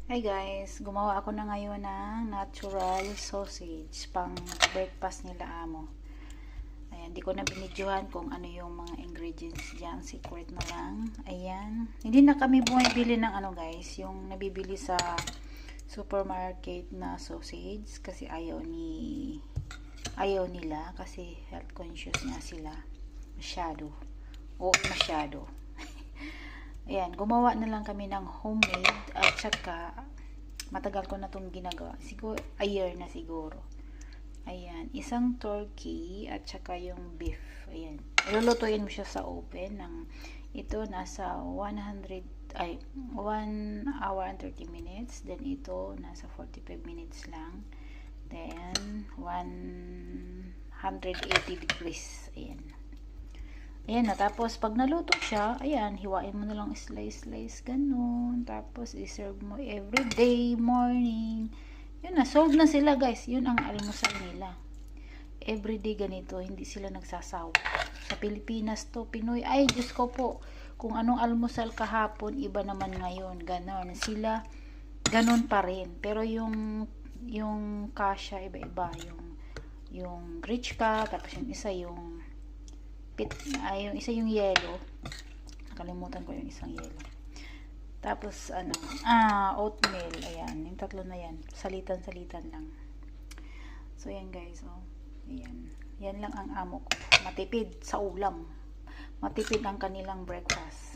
Hi guys, gumawa ako na ngayon ng natural sausage pang breakfast nila amo. Ayan, di ko na binidyohan kung ano yung mga ingredients dyan, secret na lang. Ayan, hindi na kami bumibili ng ano guys, yung nabibili sa supermarket na sausage kasi ayaw nila kasi health conscious nga sila. Masyado. Ayan, gumawa na lang kami ng homemade at saka matagal ko na itong ginagawa. Siguro, a year na siguro. Ayan, isang turkey at saka yung beef. Ayan, ilulutuin mo siya sa oven ng ito nasa 1 hour and 30 minutes. Then ito nasa 45 minutes lang. Then 180 degrees. Ayan. Ayan na, tapos pag naluto siya, ayan, hiwain mo na lang slice, ganun. Tapos, iserve mo everyday, morning. Yun na, solve na sila guys. Yun ang almusal nila. Everyday ganito, hindi sila nagsasawa. Sa Pilipinas to, Pinoy, ay, Diyos ko po, kung anong almusal kahapon, iba naman ngayon, ganun. Sila, ganun pa rin. Pero yung kasha, iba-iba. Yung rich ka, tapos yung isa yung yung isa yung yellow, nakalimutan ko yung isang yellow, tapos oatmeal. Ayan, yung tatlo na yan, salitan lang. So yan guys, yan lang ang amo ko, matipid sa ulam, matipid ang kanilang breakfast.